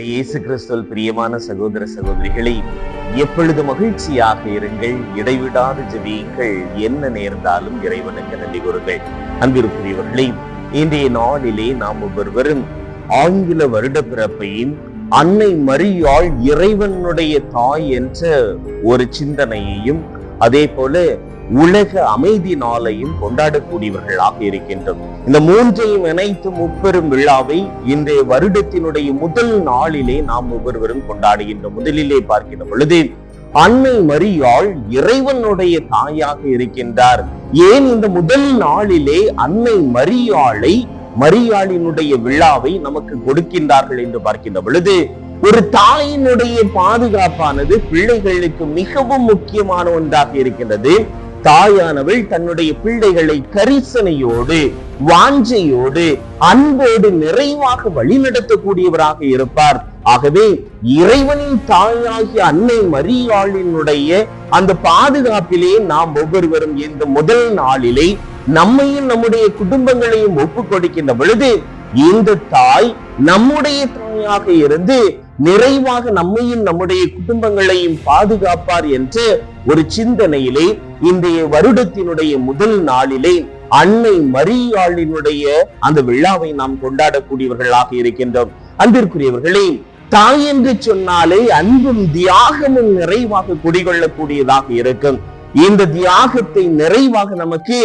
இயேசு கிறிஸ்துவில் பிரியமான சகோதர சகோதரிகளை, எப்பொழுது மகிழ்ச்சியாக இருங்கள், இடைவிடாது ஜெபியுங்கள், என்ன நேர்ந்தாலும் இறைவனுக்கு நன்றி கூறுங்கள். அன்பிற்குரியவர்களே, இன்றைய நாளிலே நாம் ஒவ்வொருவரும் ஆங்கில வருட பிறப்பையும் அன்னை மரியாள் இறைவனுடைய தாய் என்ற ஒரு சிந்தனையையும் அதே போல உலக அமைதி நாளையும் கொண்டாடக்கூடியவர்களாக இருக்கின்றோம். இந்த மூன்றையும் இணைத்து முப்பெரும் விழாவை இன்றைய வருடத்தினுடைய முதல் நாளிலே நாம் ஒவ்வொருவரும் கொண்டாடுகின்றோம். முதலிலே பார்க்கின்ற பொழுது அன்னை மரியாள் இறைவனுடைய தாயாக இருக்கின்றார். ஏன் இந்த முதல் நாளிலே அன்னை மரியாளினுடைய விழாவை நமக்கு கொடுக்கின்றார்கள் என்று பார்க்கின்ற பொழுது, ஒரு தாயினுடைய பாதுகாப்பானது பிள்ளைகளுக்கு மிகவும் முக்கியமான ஒன்றாக இருக்கின்றது. தாயானவள் தன்னுடைய பிள்ளைகளை கரிசனையோடு, வாஞ்சையோடு, அன்போடு நிறைவாக வழிநடத்தக்கூடியவராக இருப்பார். ஆகவே இறைவனின் தாயாகிய அன்னை மரியாளினுடைய அந்த பாதுகாப்பிலே நாம் ஒவ்வொருவரும் இந்த முதல் நாளிலே நம்மையும் நம்முடைய குடும்பங்களையும் ஒப்புக் கொடுக்கின்ற பொழுது, இந்த தாய் நம்முடைய தாயாக இருந்து நிறைவாக நம்மையும் நம்முடைய குடும்பங்களையும் பாதுகாப்பார் என்ற ஒரு சிந்தனையிலே இன்றைய வருடத்தினுடைய முதல் நாளிலே அன்னை மரியாளினுடைய அந்த விழாவை நாம் கொண்டாடக்கூடியவர்களாக இருக்கின்றோம். அன்பிற்குரியவர்களே, தாய் என்று சொன்னாலே அன்பும் தியாகமும் நிறைவாக குடிகொள்ளக்கூடியதாக இருக்கும். இந்த தியாகத்தை நிறைவாக நமக்கு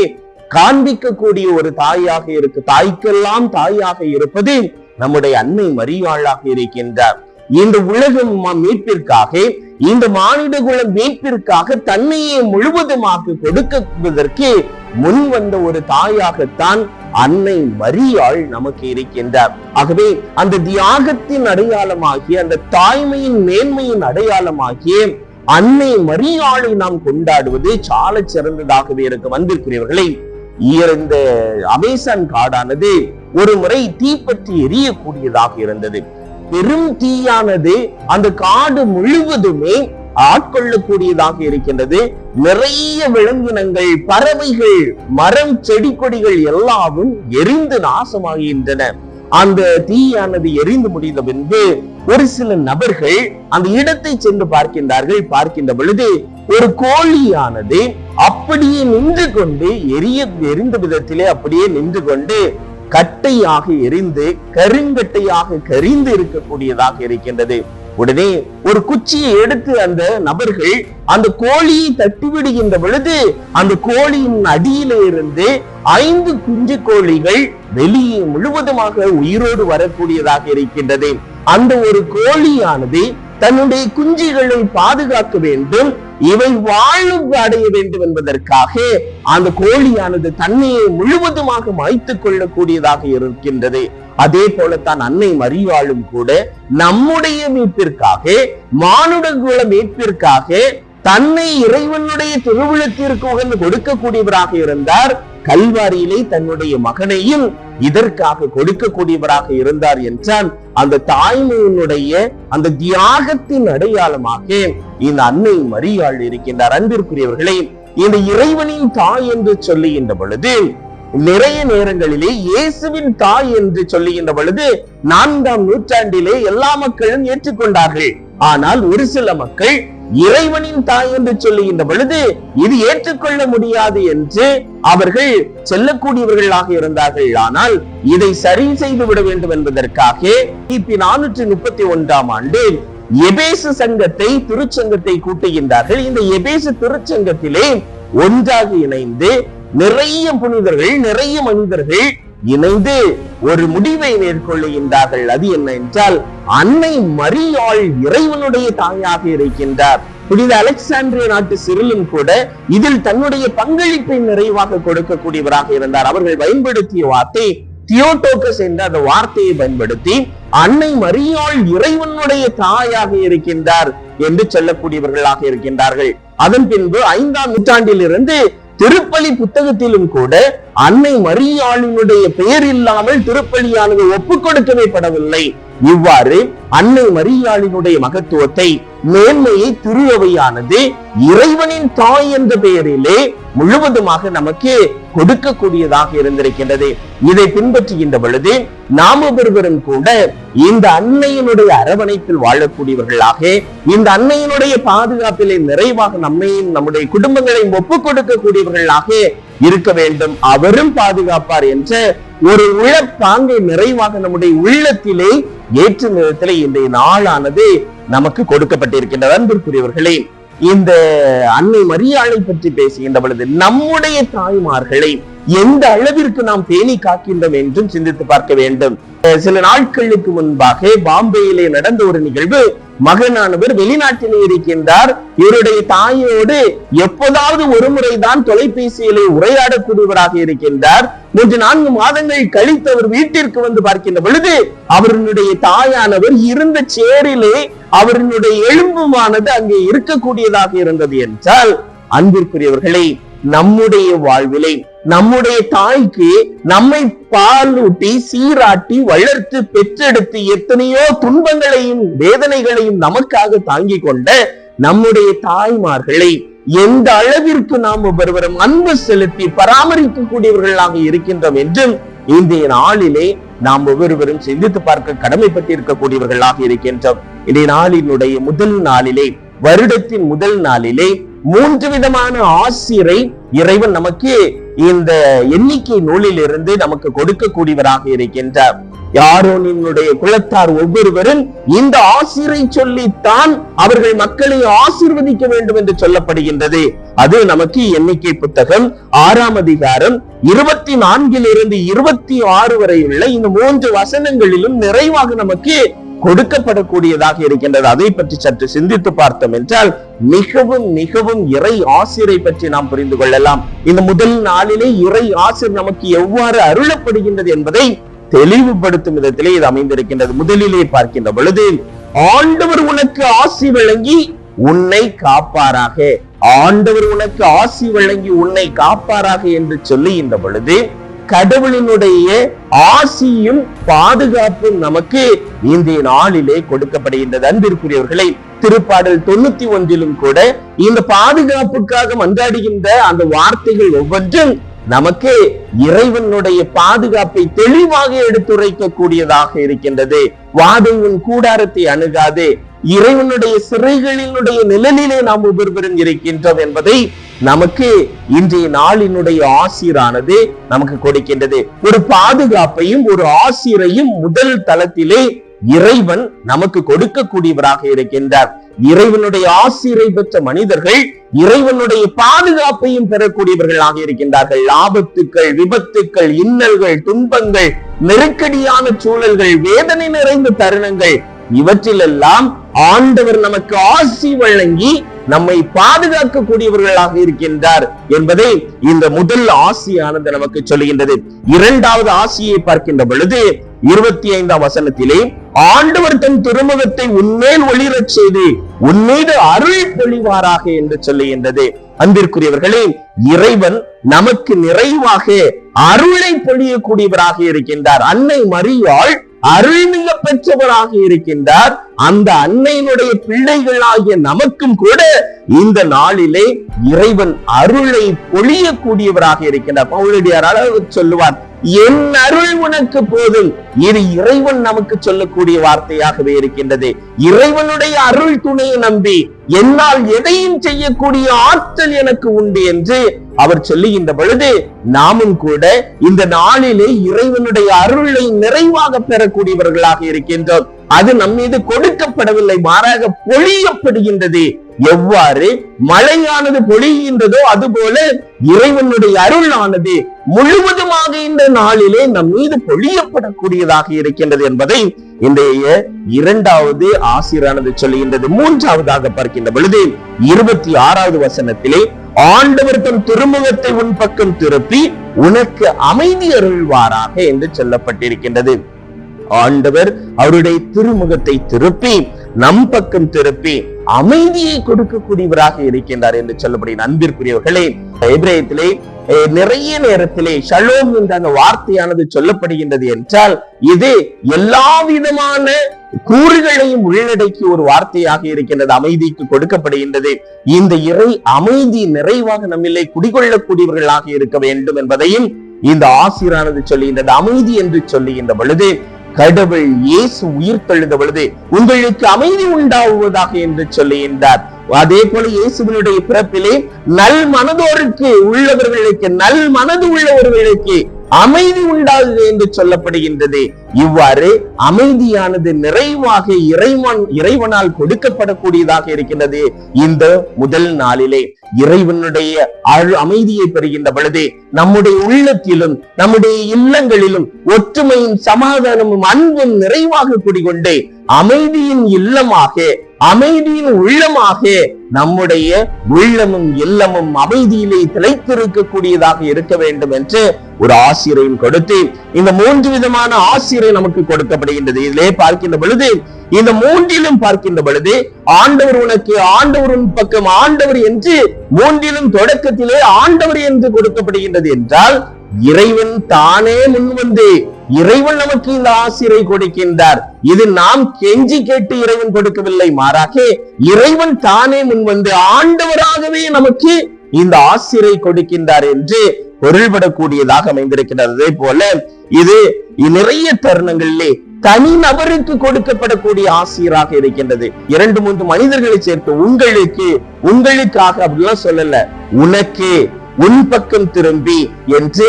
காண்பிக்கக்கூடிய ஒரு தாயாக இருக்கு. தாய்க்கெல்லாம் தாயாக இருப்பது நம்முடைய அன்னை மரியாளாக இருக்கின்றார். இந்த உலகம் மீட்பிற்காக, இந்த மானிட குலம் மீட்பிற்காக தன்னையே முழுவதுமாக கொடுக்குவதற்கு முன் வந்த ஒரு தாயாகத்தான் அன்னை மரியாள் நமக்கு இருக்கின்றார். ஆகவே அந்த தியாகத்தின் அடையாளமாகிய, அந்த தாய்மையின் மேன்மையின் அடையாளமாகிய அன்னை மரியாளை நாம் கொண்டாடுவது சால சிறந்ததாகவே இருக்கும். அன்பிற்குரியவர்களை, இந்த அமேசான் காடானது ஒரு முறை தீப்பற்றி எரியக்கூடியதாக இருந்தது. பெரும் தீயானது அந்த காடு முழுவதுமே ஆட்கொள்ளக்கூடியதாக இருக்கின்றது. நிறைய விலங்கினங்கள், பறவைகள், மரம், செடி கொடிகள் எல்லாவும் எரிந்து நாசமாகின்றன. அந்த தீயானது எரிந்து முடிந்த பின்பு ஒரு சில நபர்கள் அந்த இடத்தை சென்று பார்க்கின்ற பொழுது ஒரு கோழியானது அப்படியே நின்று கொண்டு, எரிந்த விதத்திலே அப்படியே நின்று கொண்டு கட்டையாக எரிந்து, கருங்கட்டையாக கரிந்து இருக்கக்கூடியதாக இருக்கின்றது. உடனே ஒரு குச்சியை எடுத்து அந்த நபர்கள் அந்த கோழியை தட்டிவிடுகின்ற பொழுது அந்த கோழியின் அடியிலே இருந்து 5 குஞ்சு கோழிகள் வெளியே முழுவதுமாக உயிரோடு வரக்கூடியதாக இருக்கின்றது. அந்த ஒரு கோழியானது தன்னுடைய குஞ்சுகளை பாதுகாக்க வேண்டும், இவை வாழ்வு அடைய வேண்டும் என்பதற்காக அந்த கோழியானது தன்னையை முழுவதுமாக மாய்த்துக் கொள்ளக்கூடியதாக இருக்கின்றது. அதே போலத்தான் அன்னை மரியாளும் கூட நம்முடைய மீட்பிற்காக, மானுட குல மீட்பிற்காக தன்னை இறைவனுடைய திருவுளத்திற்கு உகந்து கொடுக்கக்கூடியவராக இருந்தார். கல்வாரியிலே தன்னுடைய மகனையும் இதற்காக கொடுக்கக்கூடியவராக இருந்தார் என்றால் அந்த தாய்மையினுடைய அந்த தியாகத்தின் அடையாளமாக இந்த அன்னை மரியாள் இருக்கின்றார். அன்பிற்குரியவர்களே, இந்த இறைவனின் தாய் என்று சொல்லுகின்ற பொழுது, நிறைய நேரங்களிலே இயேசுவின் தாய் என்று சொல்லுகின்ற பொழுது 4ஆம் நூற்றாண்டிலே எல்லா மக்களும் ஏற்றுக்கொண்டார்கள். ஆனால் ஒரு சில மக்கள் இறைவனின் தாய் என்று சொல்லுகின்ற பொழுது இது ஏற்றுக்கொள்ள முடியாது என்று அவர்கள் செல்லக்கூடியவர்களாக இருந்தார்கள். ஆனால் இதை சரி செய்து விட வேண்டும் என்பதற்காக கிபி 431ஆம் ஆண்டு எபேசு திருச்சங்கத்தை கூட்டுகின்றார்கள். இந்த எபேசு திருச்சங்கத்திலே ஒன்றாக இணைந்து நிறைய புனிதர்கள், நிறைய மனிதர்கள் இணைந்து ஒரு முடிவை மேற்கொள்ளுகின்றார்கள். அது என்ன என்றால், அன்னை மரியாள் இறைவனுடைய தாயாக இருக்கின்றார். புனித அலெக்சாண்டிரிய நாட்டு சிறிலும் கூட இதில் தன்னுடைய பங்களிப்பை நிறைவாக கொடுக்கக்கூடியவராக இருந்தார். அவர்கள் பயன்படுத்திய வார்த்தை தியோடோகஸ் என்ற அந்த வார்த்தையை பயன்படுத்தி அன்னை மரியாள் இறைவனுடைய தாயாக இருக்கின்றார் என்று சொல்லக்கூடியவர்களாக இருக்கின்றார்கள். அதன் பின்பு 5ஆம் நூற்றாண்டில் இருந்து திருப்பலி புத்தகத்திலும் கூட அன்னை மரியாளினுடைய பெயர் இல்லாமல் திருப்பலியானது ஒப்புக் கொடுக்கவே படவில்லை. இவ்வாறு அன்னை மரியாளினுடைய மகத்துவத்தை, மேன்மையை திரு அவையானது இறைவனின் தாய் என்ற பெயரிலே முழுவதுமாக நமக்கு கொடுக்கக்கூடியதாக இருந்திருக்கின்றது. இதை பின்பற்றுகின்ற பொழுது நாம் ஒவ்வொருவரும் கூட இந்த அன்னையினுடைய அரவணைப்பில் வாழக்கூடியவர்களாக, இந்த அன்னையினுடைய பாதுகாப்பிலே நிறைவாக நம்மையும் நம்முடைய குடும்பங்களையும் ஒப்புக் கொடுக்கக்கூடியவர்களாக இருக்க வேண்டும். அவரும் பாதுகாப்பார் என்ற ஒரு உளப்பாங்கை நிறைவாக நம்முடைய உள்ளத்திலே ஏற்று நிறுத்தலை இன்றைய நாளானது நமக்கு கொடுக்கப்பட்டிருக்கின்றது. அன்பிற்குரியவர்களே, இந்த அன்னை மரியாளை பற்றி பேசுகின்ற பொழுது நம்முடைய தாய்மார்களை எந்த அளவிற்கு நாம் பேணி காக்கின்றோம் என்றும் சிந்தித்து பார்க்க வேண்டும். சில நாட்களுக்கு முன்பாக பாம்பேயிலே நடந்த ஒரு நிகழ்வு. மகனானவர் வெளிநாட்டிலே இருக்கின்றார். இவருடைய தாயோடு எப்போதாவது ஒரு முறைதான் தொலைபேசியிலே உரையாடக்கூடியவராக இருக்கின்றார். 3-4 மாதங்கள் கழித்து அவர் வீட்டிற்கு வந்து பார்க்கின்ற பொழுது அவருடைய தாயானவர் இருந்த சேரிலே அவருடைய எலும்புமானது அங்கே இருக்கக்கூடியதாக இருந்தது என்றால், அன்பிற்குரியவர்களை, நம்முடைய வாழ்விலே நம்முடைய தாய்க்கு நம்மை பாலூட்டி சீராட்டி வளர்த்து பெற்றெடுத்து எத்தனையோ துன்பங்களையும் வேதனைகளையும் நமக்காக தாங்கிக் கொண்ட நம்முடைய தாய்மார்களை எந்த அளவிற்கு நாம் ஒவ்வொருவரும் அன்பு செலுத்தி பராமரிக்கக்கூடியவர்களாக இருக்கின்றோம் என்றும் இன்றைய நாளிலே நாம் ஒவ்வொருவரும் சிந்தித்து பார்க்க கடமைப்பட்டிருக்கக்கூடியவர்களாக இருக்கின்றோம். இன்றைய நாளினுடைய முதல் நாளிலே, வருடத்தின் முதல் நாளிலே 3 விதமான ஆசிரை இறைவன் நமக்கு இந்த எண்ணிக்கை நூலில் இருந்து நமக்கு கொடுக்கக்கூடியவராக இருக்கின்றார். ஆரோனினுடைய குலத்தார் ஒவ்வொருவரும் இந்த ஆசிரை சொல்லித்தான் அவர்கள் மக்களை ஆசீர்வதிக்க வேண்டும் என்று சொல்லப்படுகின்றது. அது நமக்கு எண்ணிக்கை புத்தகம் 6ஆம் அதிகாரம் 24 26 வரை உள்ள இந்த 3 வசனங்களிலும் நிறைவாக நமக்கு கொடுக்கப்படக்கூடியதாக இருக்கின்றது. அதை பற்றி சற்று சிந்தித்து பார்த்தோம் என்றால் மிகவும் மிகவும் இறை ஆசிரை பற்றி நாம் புரிந்து கொள்ளலாம். இந்த முதல் நாளிலே இறை ஆசிர் நமக்கு எவ்வாறு அருளப்படுகின்றது என்பதை தெளிவுபடுத்தும் விதத்திலே இது அமைந்திருக்கின்றது. முதலிலே பார்க்கின்ற பொழுது, ஆண்டவர் உனக்கு ஆசி வழங்கி உன்னை காப்பாராக, ஆண்டவர் உனக்கு ஆசி வழங்கி உன்னை காப்பாராக என்று சொல்லுகின்ற பொழுது கடவுளினுடைய ஆசியும் பாதுகாப்பும் நமக்கு இன்றைய நாளிலே கொடுக்கப்படுகின்றது. அன்பிற்குரியவர்களை, திருப்பாடல் 91 கூட இந்த பாதுகாப்புக்காக மன்றாடுகின்ற அந்த வார்த்தைகள் ஒவ்வொன்றும் நமக்கு இறைவனுடைய பாதுகாப்பை தெளிவாக எடுத்துரைக்க கூடியதாக இருக்கின்றது. வாதை உன் கூடாரத்தை அணுகாது, இறைவனுடைய சிறைகளினுடைய நிழலிலே நாம் ஒவ்வொருவரும் இருக்கின்றோம் என்பதை நமக்கு இன்றைய நாளினுடைய ஆசிரானது நமக்கு கொடுக்கின்றது. ஒரு பாதுகாப்பையும் ஒரு ஆசிரையும் முதல் தளத்திலே இறைவன் நமக்கு கொடுக்கக்கூடியவராக இருக்கின்றார். இறைவனுடைய ஆசிரை பெற்ற மனிதர்கள் இறைவனுடைய பாதுகாப்பையும் பெறக்கூடியவர்களாக இருக்கின்றார்கள். ஆபத்துக்கள், விபத்துக்கள், இன்னல்கள், துன்பங்கள், நெருக்கடியான சூழல்கள், வேதனை நிறைந்த தருணங்கள், இவற்றிலெல்லாம் ஆண்டவர் நமக்கு ஆசி வழங்கி நம்மை பாதுகாக்க கூடியவர்களாக இருக்கின்றார் என்பதை இந்த முதல் ஆசியானது நமக்கு சொல்லுகின்றது. இரண்டாவது ஆசியை பார்க்கின்ற பொழுது 25ஆம் வசனத்திலே, ஆண்டவர் தன் திருமுகத்தை உன்மேல் ஒளிரச் செய்து உன்மீது அருள் பொழிவாராக என்று சொல்லுகின்றது. அன்பிற்குரியவர்களே, இறைவன் நமக்கு நிறைவாக அருளை பொழியக்கூடியவராக இருக்கின்றார். அன்னை மரியாள் அருள்மிக பெற்றவராக இருக்கின்றார். அந்த அன்னையினுடைய பிள்ளைகளாகிய நமக்கும் கூட இந்த நாளிலே இறைவன் அருளை பொழியக்கூடியவராக இருக்கின்றார். பவுலடியார் அளவு சொல்லுவார், என் அருள் உனக்கு போதும். இது இறைவன் நமக்கு சொல்லக்கூடிய வார்த்தையாகவே இருக்கின்றது. இறைவனுடைய அருள் துணையை நம்பி என்னால் எதையும் செய்யக்கூடிய ஆற்றல் எனக்கு உண்டு என்று அவர் சொல்லுகின்ற பொழுது நாமும் கூட இந்த நாளிலே இறைவனுடைய அருளை நிறைவாக பெறக்கூடியவர்களாக இருக்கின்றோம். அது நம் மீது கொடுக்கப்படவில்லை, மாறாக பொழியப்படுகின்றது. எவ்வாறு மழையானது பொழிகின்றதோ அதுபோல இறைவனுடைய அருளானது முழுவதுமாக இந்த நாளிலே நம் மீது பொழியப்படக்கூடியதாக இருக்கின்றது என்பதை இன்றைய இரண்டாவது ஆசிரானது சொல்லுகின்றது. மூன்றாவதாக பார்க்கின்ற பொழுது 26வது வசனத்திலே, ஆண்டவர் தம் திருமுகத்தை உன் பக்கம் திருப்பி உனக்கு அமைதி அருள்வாராக என்று சொல்லப்பட்டிருக்கின்றது. ஆண்டவர் அவருடைய திருமுகத்தை திருப்பி நம் பக்கம் திருப்பி அமைதியை கொடுக்கக்கூடியவராக இருக்கின்றார் என்று சொல்லப்படும். அன்பிற்குரியவர்களே, எபிரேயத்திலே நிறைய நேரத்திலே ஷலோம் என்ற அந்த வார்த்தையானது சொல்லப்படுகின்றது என்றால் இது எல்லா விதமான கூறுகளையும் உள்ளடக்கி ஒரு வார்த்தையாக இருக்கின்றது. அமைதிக்கு கொடுக்கப்படுகின்றது. இந்த இறை அமைதி நிறைவாக நம்மிலே குடிகொள்ளக்கூடியவர்களாக இருக்க வேண்டும் என்பதையும் இந்த ஆசிரானது சொல்லுகின்றது. அமைதி என்று சொல்லுகின்ற பொழுது கடவுள் இயேசு உயிர் தெழுந்த பொழுது உங்களுக்கு அமைதி உண்டாகுவதாக என்று சொல்லுகின்றார். அதே போல இயேசுவினுடைய பிறப்பிலே நல் மனதோருக்கு உள்ளவர்களுக்கு, நல் மனது உள்ளவர்களுக்கு அமைதி உண்டாகுது என்று சொல்லப்படுகின்றது. இவ்வாறு அமைதியானது நிறைவாக இறைவனால் கொடுக்கப்படக்கூடியதாக இருக்கின்றது. இந்த முதல் நாளிலே இறைவனுடைய அமைதியை பெறுகின்ற பொழுது நம்முடைய உள்ளத்திலும் நம்முடைய இல்லங்களிலும் ஒற்றுமையும் சமாதானமும் அன்பும் நிறைவாக குடிகொண்டு அமைதியின் இல்லமாக, அமைதியின் உள்ளமாக நம்முடைய உள்ளமும் இல்லமும் அமைதியிலே திளைத்திருக்கக்கூடியதாக இருக்க வேண்டும் என்று ஒரு ஆசிரியையும் கொடுத்து இந்த 3 விதமான ஆசிரியை நமக்கு கொடுக்கப்படுகின்றது. இதிலே பார்க்கின்ற பொழுது இந்த 3லும் பார்க்கின்ற பொழுது ஆண்டவர் உனக்கு, ஆண்டவர் உன் பக்கம், ஆண்டவர் என்று 3லும் தொடக்கத்திலே ஆண்டவர் என்று கொடுக்கப்படுகின்றது என்றால் இறைவன் தானே முன்வந்து இறைவன் நமக்கு இந்த ஆசிரை கொடுக்கின்றார். இது நாம் கெஞ்சி கேட்டு இறைவன் கொடுக்கவில்லை, மாறாக இறைவன் தானே முன்வந்து ஆண்டவராகவே நமக்கு இந்த ஆசிரை கொடுக்கின்றார் என்று பொருள்படக்கூடியதாக அமைந்திருக்கிறது. அதே போல இது நிறைய தருணங்களிலே தனி நபருக்கு கொடுக்கப்படக்கூடிய ஆசிராக இருக்கின்றது. 2-3 மனிதர்களை சேர்த்து உங்களுக்கு, உங்களுக்காக அப்படிலாம் சொல்லல, உனக்கு, உன் பக்கம் திரும்பி என்று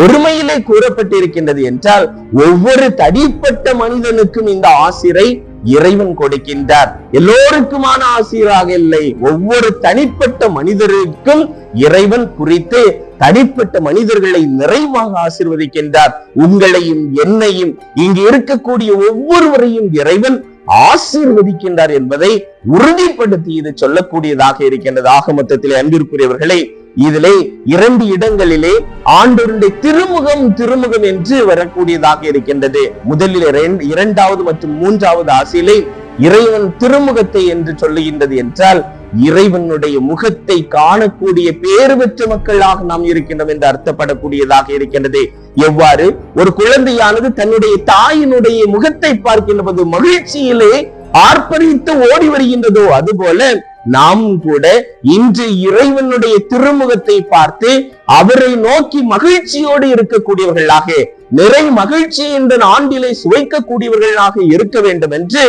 ஒருமையிலே கூறப்பட்டிருக்கின்றது என்றால் ஒவ்வொரு தனிப்பட்ட மனிதனுக்கும் இந்த ஆசிரை இறைவன் கொடுக்கின்றார். எல்லோருக்குமான ஆசிராக இல்லை, ஒவ்வொரு தனிப்பட்ட மனிதருக்கும் இறைவன் குறித்து தனிப்பட்ட மனிதர்களை நிறைவாக ஆசீர்வதிக்கின்றார். உங்களையும் என்னையும் இங்கு இருக்கக்கூடிய ஒவ்வொருவரையும் இறைவன் ஆசீர்வதிக்கின்றார் என்பதை உறுதிப்படுத்தி இது சொல்லக்கூடியதாக இருக்கின்றது. ஆக மொத்தத்திலே அன்பிற்குரியவர்களே, இதிலே 2 இடங்களிலே ஆண்டவருடைய திருமுகம் என்று வரக்கூடியதாக இருக்கின்றது. முதலில் 2வது மற்றும் 3வது ஆசியிலே இறைவன் திருமுகத்தை என்று சொல்லுகின்றது என்றால் இறைவனுடைய முகத்தை காணக்கூடிய பேறு பெற்ற மக்களாக நாம் இருக்கின்றோம் என்று அர்த்தப்படக்கூடியதாக இருக்கின்றது. எவ்வாறு ஒரு குழந்தையானது தன்னுடைய தாயினுடைய முகத்தை பார்க்கின்ற போது மகிழ்ச்சியிலே ஆர்ப்பரித்து ஓடி வருகின்றதோ அதுபோல நாம் கூட இன்று இறைவனுடைய திருமுகத்தை பார்த்து அவரை நோக்கி மகிழ்ச்சியோடு இருக்கக்கூடியவர்களாக, நிறை மகிழ்ச்சி என்ற ஆண்டிலே சுவைக்கக்கூடியவர்களாக இருக்க வேண்டும் என்று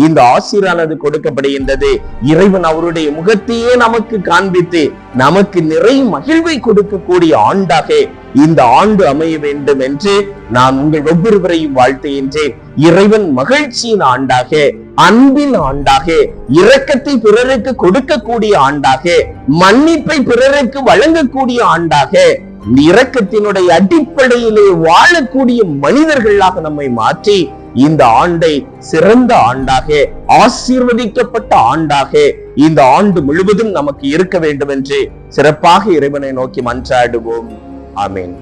இந்த ஆசிரானது கொடுக்கப்படுகின்றது. இறைவன் அவருடைய முகத்தையே நமக்கு காண்பித்து நமக்கு நிறை மகிழ்வை கொடுக்கக்கூடிய ஆண்டாக இந்த ஆண்டு அமைய வேண்டும் என்று நான் உங்கள் ஒவ்வொருவரையும் வாழ்த்துகின்றேன். இறைவன் மகிழ்ச்சியின் ஆண்டாக, அன்பின் ஆண்டாக, இரக்கத்தை பிறருக்கு கொடுக்கக்கூடிய ஆண்டாக, மன்னிப்பை பிறருக்கு வழங்கக்கூடிய ஆண்டாக, இரக்கத்தினுடைய அடிப்படையிலே வாழக்கூடிய மனிதர்களாக நம்மை மாற்றி இந்த ஆண்டை சிறந்த ஆண்டாக, ஆசீர்வதிக்கப்பட்ட ஆண்டாக இந்த ஆண்டு முழுவதும் நமக்கு இருக்க வேண்டும் என்று சிறப்பாக இறைவனை நோக்கி மன்றாடுவோம். ஆமென்.